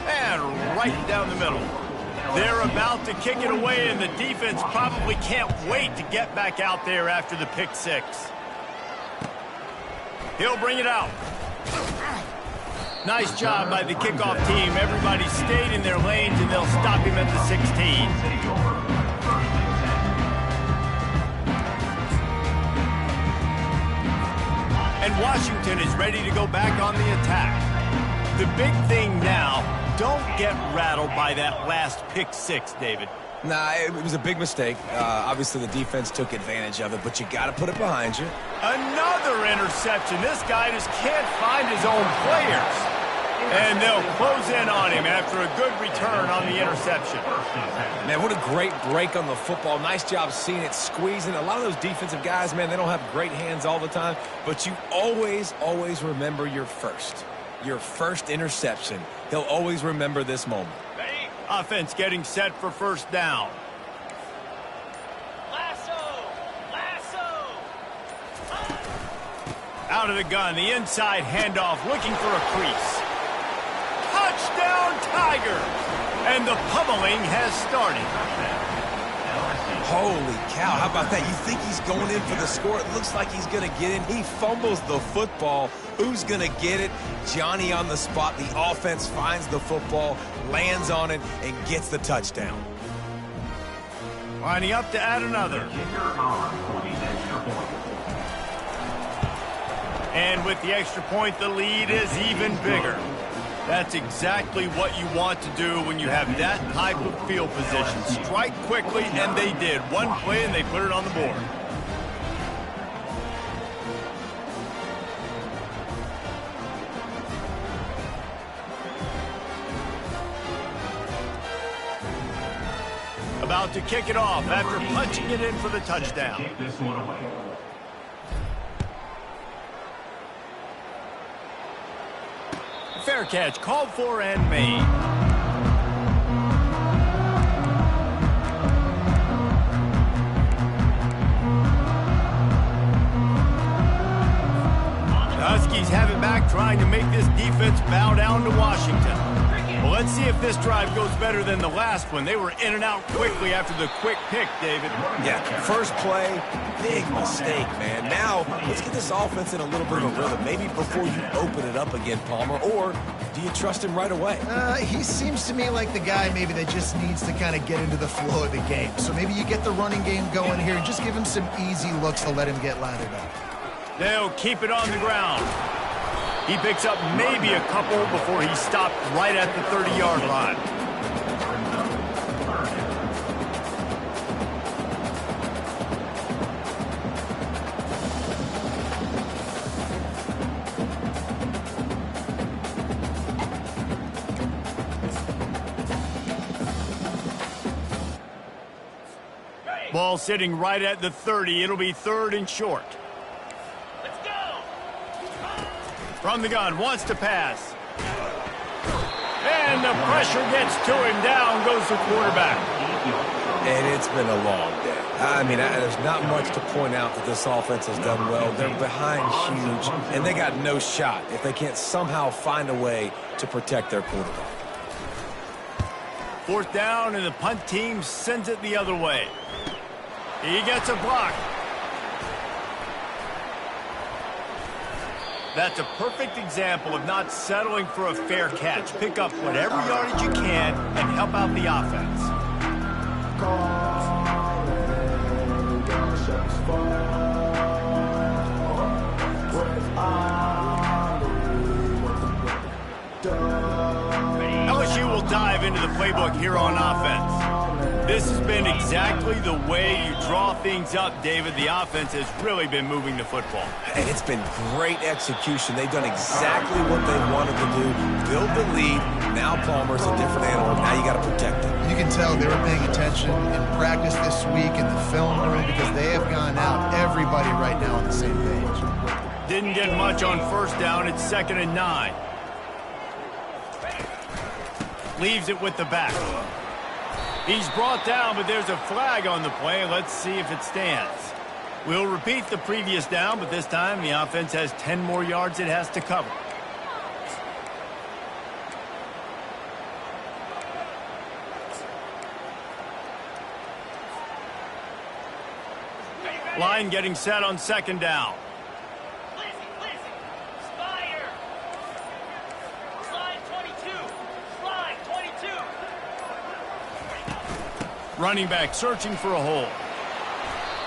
And right down the middle. They're about to kick it away, and the defense probably can't wait to get back out there after the pick six. He'll bring it out. Nice job by the kickoff team. Everybody stayed in their lanes, and they'll stop him at the 16. And Washington is ready to go back on the attack. The big thing now, don't get rattled by that last pick six, David. Nah, it was a big mistake. Obviously, the defense took advantage of it, but you got to put it behind you. Another interception. This guy just can't find his own players. And they'll close in on him after a good return on the interception. Man, what a great break on the football. Nice job seeing it, squeezing. A lot of those defensive guys, man, they don't have great hands all the time, but you always, always remember your first interception. He'll always remember this moment. Offense getting set for first down. Out of the gun, the inside handoff, looking for a crease. Touchdown, Tigers! And the pummeling has started. Holy cow, how about that? You think he's going in for the score. It looks like he's going to get in. He fumbles the football. Who's going to get it? Johnny on the spot. The offense finds the football, lands on it, and gets the touchdown. Lining up to add another. And with the extra point, the lead is even bigger. That's exactly what you want to do when you have that type of field position. Strike quickly, and they did. One play, and they put it on the board. About to kick it off after punching it in for the touchdown. Kick this one away. Fair catch, called for and made. The Huskies have it back, trying to make this defense bow down to Washington. Well, let's see if this drive goes better than the last one. They were in and out quickly after the quick pick, David. Yeah, first play, big mistake, man. Now, let's get this offense in a little bit of a rhythm. Maybe before you open it up again, Palmer, or do you trust him right away? He seems to me like the guy maybe that just needs to kind of get into the flow of the game. So maybe you get the running game going here and just give him some easy looks to let him get lathered up. They'll keep it on the ground. He picks up maybe a couple before he stopped right at the 30-yard line. Ball sitting right at the 30. It'll be 3rd and short. From the gun, wants to pass. And the pressure gets to him. Down goes the quarterback. And it's been a long day. I mean, there's not much to point out that this offense has done well. They're behind huge, and they got no shot if they can't somehow find a way to protect their quarterback. 4th down, and the punt team sends it the other way. He gets a block. That's a perfect example of not settling for a fair catch. Pick up whatever yardage you can and help out the offense. LSU will dive into the playbook here on offense. This has been exactly the way you draw things up, David. The offense has really been moving the football. And it's been great execution. They've done exactly what they wanted to do. Build the lead. Now Palmer's a different animal. Now you got to protect him. You can tell they were paying attention in practice this week in the film room because they have gone out, everybody right now on the same page. Didn't get much on first down. It's 2nd and 9. Leaves it with the back. He's brought down, but there's a flag on the play. Let's see if it stands. We'll repeat the previous down, but this time the offense has 10 more yards it has to cover. Line getting set on 2nd down. Running back searching for a hole.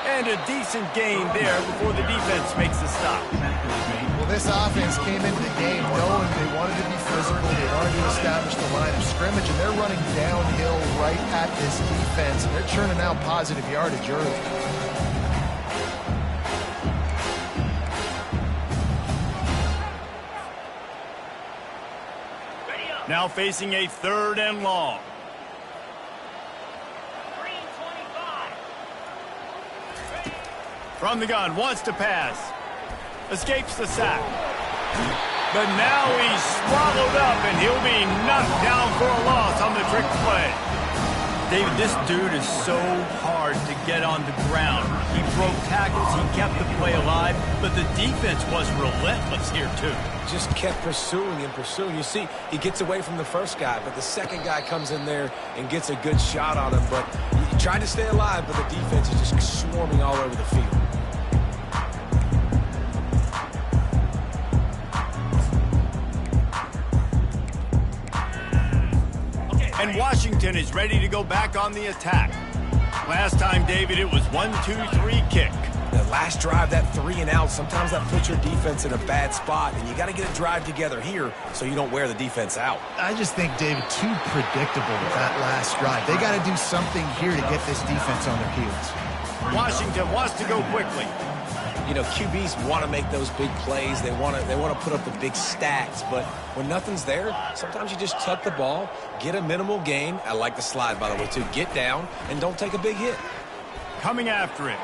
And a decent gain there before the defense makes the stop. Well, this offense came into the game knowing they wanted to be physical. They'd already established the line of scrimmage, and they're running downhill right at this defense. And they're churning out positive yardage early. Now facing a 3rd and long. From the gun, wants to pass. Escapes the sack. But now he's swallowed up, and he'll be knocked down for a loss on the trick play. David, this dude is so hard to get on the ground. He broke tackles, he kept the play alive, but the defense was relentless here, too. Just kept pursuing and pursuing. You see, he gets away from the first guy, but the second guy comes in there and gets a good shot on him. But he tried to stay alive, but the defense is just swarming all over the field. And Washington is ready to go back on the attack. Last time, David, it was 1-2-3 kick. That last drive, that 3 and out, sometimes that puts your defense in a bad spot, and you got to get a drive together here so you don't wear the defense out. I just think, David, too predictable with that last drive. They got to do something here to get this defense on their heels. Washington wants to go quickly. You know, QBs want to make those big plays. They want to put up the big stats. But when nothing's there, sometimes you just tuck the ball, get a minimal gain. I like the slide, by the way, too. Get down and don't take a big hit. Coming after it.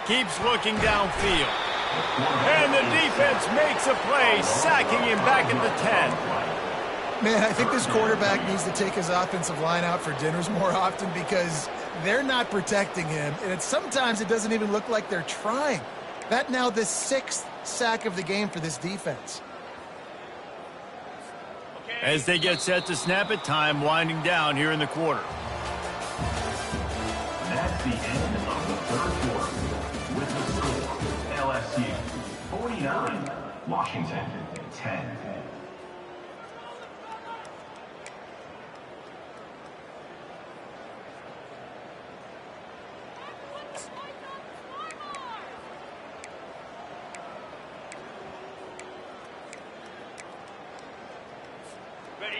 Keeps looking downfield. And the defense makes a play, sacking him back at the 10. Man, I think this quarterback needs to take his offensive line out for dinners more often because they're not protecting him. And sometimes it doesn't even look like they're trying. That now the 6th sack of the game for this defense. As they get set to snap it, time winding down here in the quarter. That's the end of the 3rd quarter. With the score, LSU 49, Washington 10.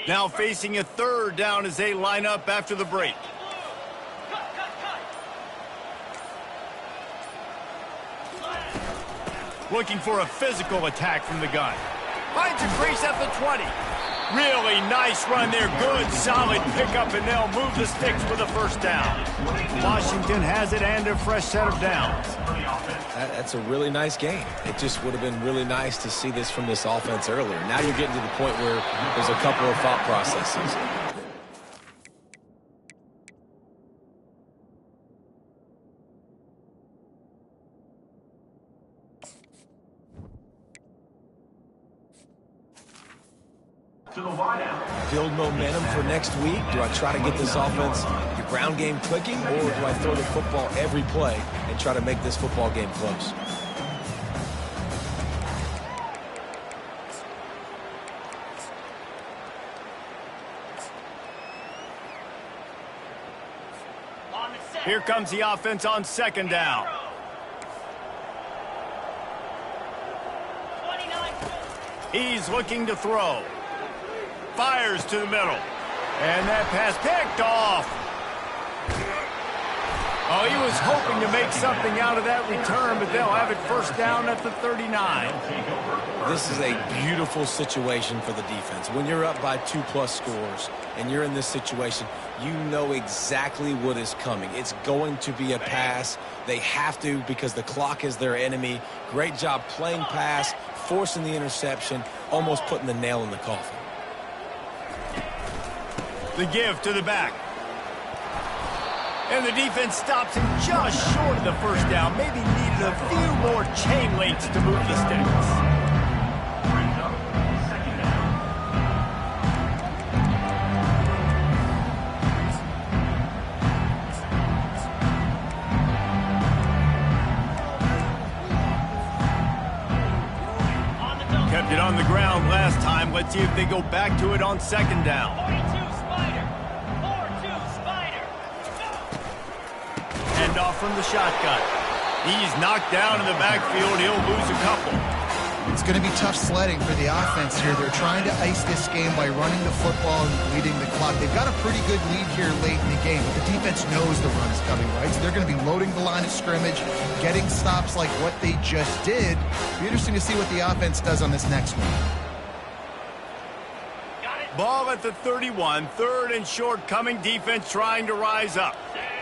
Now facing a 3rd down as they line up after the break. Looking for a physical attack from the gun. Finds a crease at the 20. Really nice run there. Good, solid pickup, and they'll move the sticks for the 1st down. Washington has it and a fresh set of downs. That's a really nice game. It just would have been really nice to see this from this offense earlier. Now you're getting to the point where there's a couple of thought processes. To the wideout. Build momentum for next week. Do I try to get this offense, your ground game clicking, or do I throw the football every play and try to make this football game close? Here comes the offense on 2nd down. He's looking to throw. Fires to the middle. And that pass picked off. Oh, he was hoping to make something out of that return, but they'll have it first down at the 39. This is a beautiful situation for the defense. When you're up by 2+ scores and you're in this situation, you know exactly what is coming. It's going to be a pass. They have to because the clock is their enemy. Great job playing pass, forcing the interception, almost putting the nail in the coffin. The give to the back. And the defense stops him just short of the first down. Maybe needed a few more chain links to move the sticks. Brings up second down. Kept it on the ground last time. Let's see if they go back to it on second down. 42 Spider. 4-2 Spider. Hand off from the shotgun. He's knocked down in the backfield. He'll lose a couple. It's going to be tough sledding for the offense here. They're trying to ice this game by running the football and leading the clock. They've got a pretty good lead here late in the game, but the defense knows the run is coming, right? So they're going to be loading the line of scrimmage, getting stops like what they just did. It'll be interesting to see what the offense does on this next one. Ball at the 31, third and short coming. Defense trying to rise up.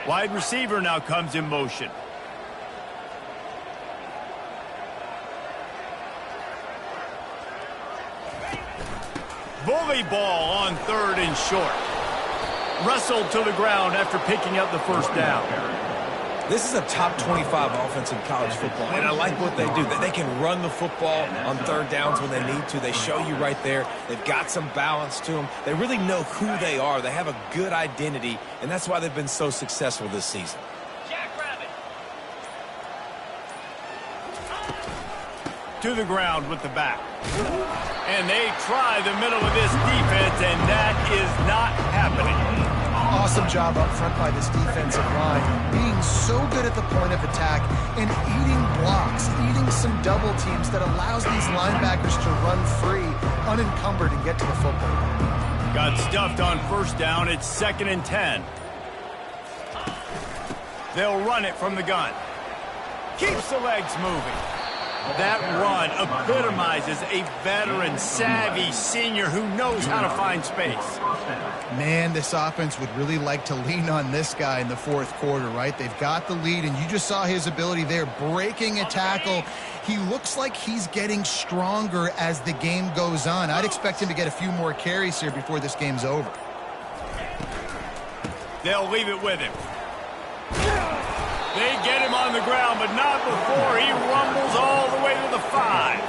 Wide receiver now comes in motion. Bully ball on third and short. Wrestled to the ground after picking up the first down. This is a top 25 offense in college football, and I like what they do. They can run the football on third downs when they need to. They show you right there. They've got some balance to them. They really know who they are. They have a good identity, and that's why they've been so successful this season. Jackrabbit. To the ground with the back. And they try the middle of this defense, and that is not happening. Awesome job up front by this defensive line, being so good at the point of attack and eating blocks, eating some double teams that allows these linebackers to run free, unencumbered, and get to the football. Got stuffed on first down. It's 2nd and 10. They'll run it from the gun. Keeps the legs moving. That run epitomizes a veteran, savvy senior who knows how to find space. Man, this offense would really like to lean on this guy in the fourth quarter, right? They've got the lead, and you just saw his ability there, breaking a tackle. He looks like he's getting stronger as the game goes on. I'd expect him to get a few more carries here before this game's over. They'll leave it with him. They get him on the ground, but not before he rumbles all the way to the 5.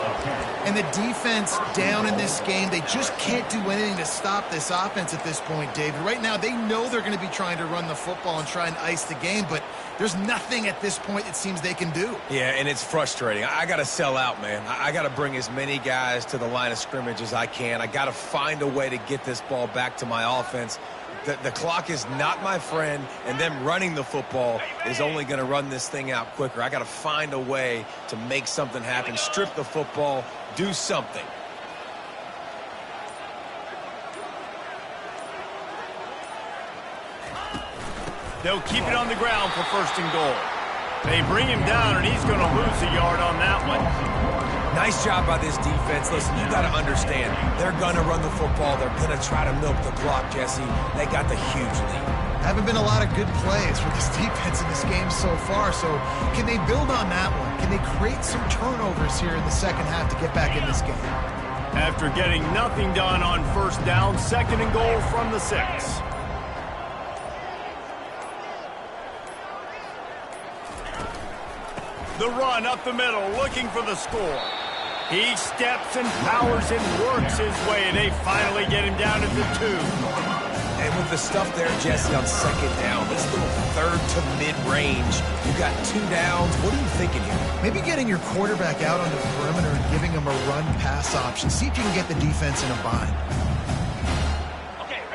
And the defense down in this game, they just can't do anything to stop this offense at this point, David. Right now, they know they're going to be trying to run the football and try and ice the game, but there's nothing at this point it seems they can do. Yeah, and it's frustrating. I got to sell out, man. I got to bring as many guys to the line of scrimmage as I can. I got to find a way to get this ball back to my offense. The clock is not my friend, and them running the football is only going to run this thing out quicker. I got to find a way to make something happen, strip the football, do something. They'll keep it on the ground for 1st and goal. They bring him down, and he's going to lose a yard on that one. Nice job by this defense. Listen, you got to understand, they're going to run the football. They're going to try to milk the clock, Jesse. They got the huge lead. Haven't been a lot of good plays for this defense in this game so far, so can they build on that one? Can they create some turnovers here in the second half to get back in this game? After getting nothing done on 1st down, 2nd and goal from the 6. The run up the middle, looking for the score. He steps and powers and works his way. They finally get him down to the 2. And with the stuff there, Jesse, on 2nd down, this little 3rd to mid-range, you got 2 downs. What are you thinking here? Maybe getting your quarterback out on the perimeter and giving him a run-pass option. See if you can get the defense in a bind.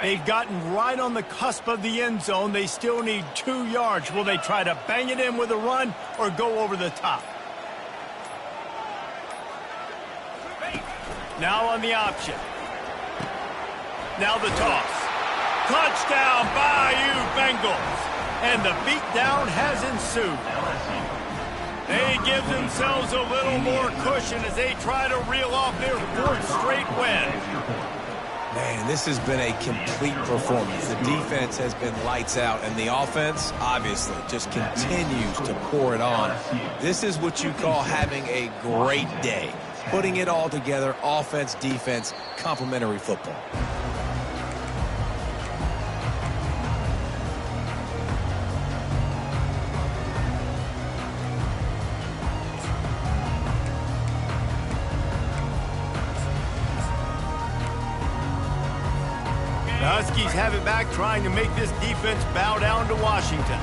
They've gotten right on the cusp of the end zone. They still need 2 yards. Will they try to bang it in with a run or go over the top? Now on the option. Now the toss. Touchdown, Bayou Bengals. And the beatdown has ensued. They give themselves a little more cushion as they try to reel off their fourth straight win. Man, this has been a complete performance. The defense has been lights out, and the offense, obviously, just continues to pour it on. This is what you call having a great day. Putting it all together, offense, defense, complementary football. The Huskies have it back, trying to make this defense bow down to Washington.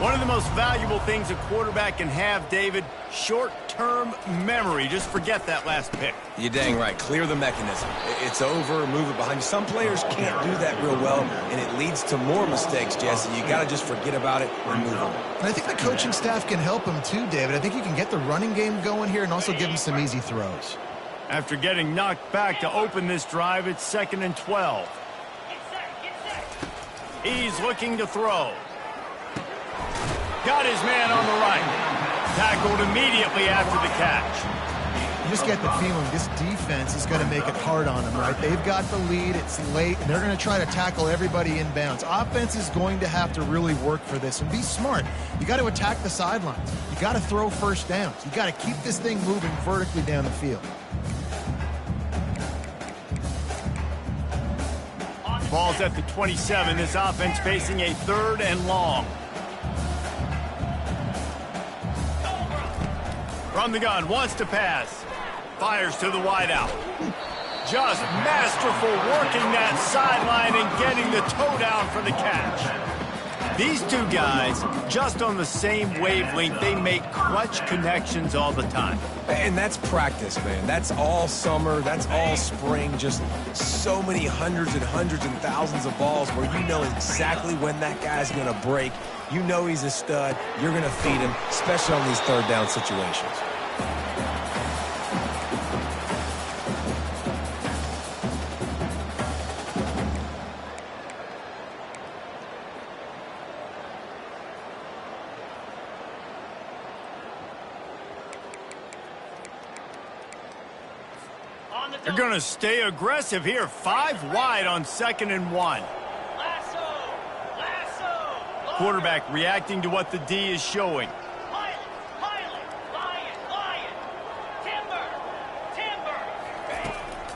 One of the most valuable things a quarterback can have, David, short-term memory. Just forget that last pick. You're dang right. Clear the mechanism. It's over, move it behind you. Some players can't do that real well, and it leads to more mistakes, Jesse. You got to just forget about it and move on. And I think the coaching staff can help him too, David. I think you can get the running game going here and also give him some easy throws. After getting knocked back to open this drive, it's 2nd and 12. He's looking to throw. Got his man on the right. Tackled immediately after the catch. You just get the feeling this defense is going to make it hard on them, right? They've got the lead. It's late, and they're going to try to tackle everybody inbounds. Offense is going to have to really work for this and be smart. You got to attack the sidelines. You got to throw first downs. You got to keep this thing moving vertically down the field. Ball's at the 27. This offense facing a 3rd and long. From the gun, wants to pass. Fires to the wideout. Just masterful working that sideline and getting the toe down for the catch. These two guys, just on the same wavelength, they make clutch connections all the time. And that's practice, man. That's all summer. That's all spring. Just so many hundreds and thousands of balls where you know exactly when that guy's going to break. You know he's a stud. You're going to feed him, especially on these 3rd down situations. They're going to stay aggressive here. 5 wide on 2nd and 1. Quarterback reacting to what the D is showing.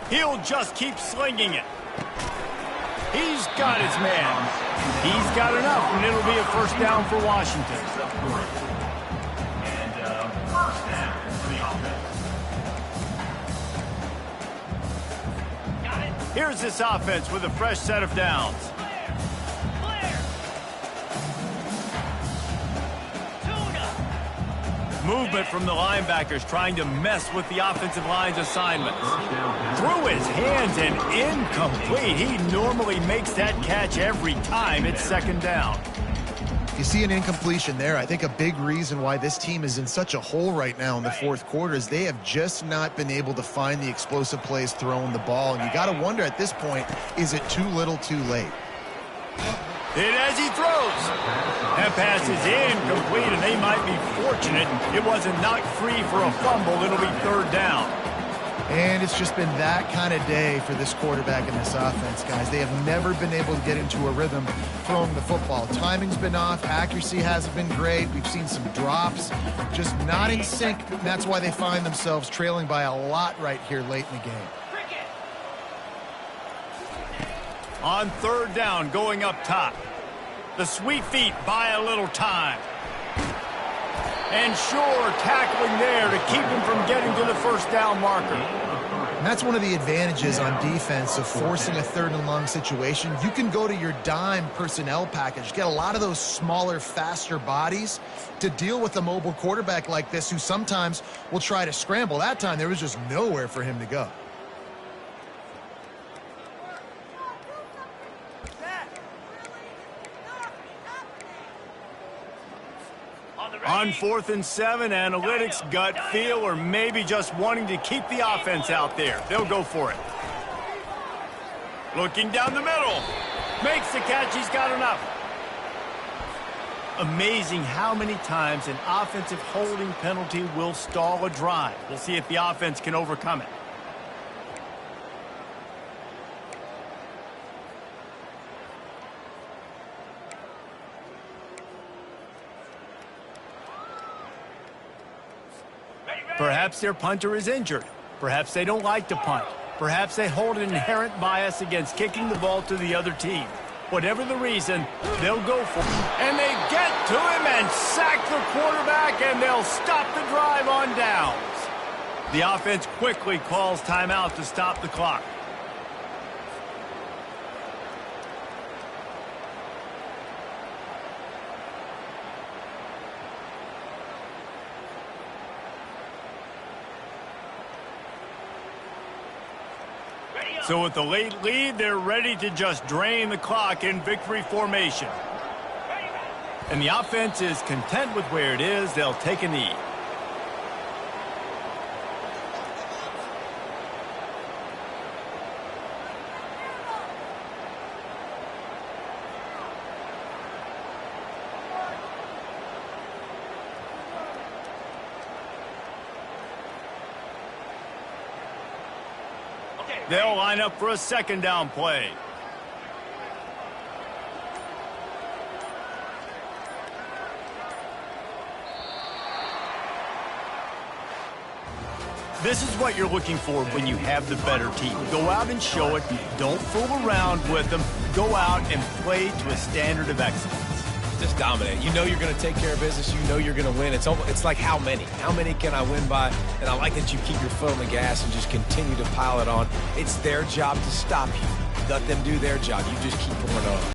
He'll just keep slinging it. He's got his man. He's got enough, and it'll be a 1st down for Washington. And first down for the offense. Here's this offense with a fresh set of downs. Movement from the linebackers trying to mess with the offensive line's assignments. Through his hands and incomplete. He normally makes that catch every time. It's 2nd down. You see an incompletion there. I think a big reason why this team is in such a hole right now in the 4th quarter is they have just not been able to find the explosive plays throwing the ball. And you got to wonder at this point, is it too little too late? Hit as he throws. That pass is incomplete, and they might be fortunate it wasn't knocked free for a fumble. It'll be 3rd down. And it's just been that kind of day for this quarterback and this offense, guys. They have never been able to get into a rhythm throwing the football. Timing's been off. Accuracy hasn't been great. We've seen some drops. Just not in sync. And that's why they find themselves trailing by a lot right here late in the game. On 3rd down, going up top. The sweet feet buy a little time. And sure, tackling there to keep him from getting to the 1st down marker. And that's one of the advantages on defense of forcing a 3rd and long situation. You can go to your dime personnel package, get a lot of those smaller, faster bodies to deal with a mobile quarterback like this who sometimes will try to scramble. That time, there was just nowhere for him to go. On 4th and 7, analytics, gut feel, or maybe just wanting to keep the offense out there. They'll go for it. Looking down the middle. Makes the catch. He's got enough. Amazing how many times an offensive holding penalty will stall a drive. We'll see if the offense can overcome it. Perhaps their punter is injured. Perhaps they don't like to punt. Perhaps they hold an inherent bias against kicking the ball to the other team. Whatever the reason, they'll go for it. And they get to him and sack the quarterback, and they'll stop the drive on downs. The offense quickly calls timeout to stop the clock. So with the late lead, they're ready to just drain the clock in victory formation. And the offense is content with where it is. They'll take a knee. They'll line up for a second down play. This is what you're looking for when you have the better team. Go out and show it. Don't fool around with them. Go out and play to a standard of excellence. Just dominate. You know you're going to take care of business. You know you're going to win. It's like how many? How many can I win by? And I like that you keep your foot on the gas and just continue to pile it on. It's their job to stop you. Let them do their job. You just keep pouring on.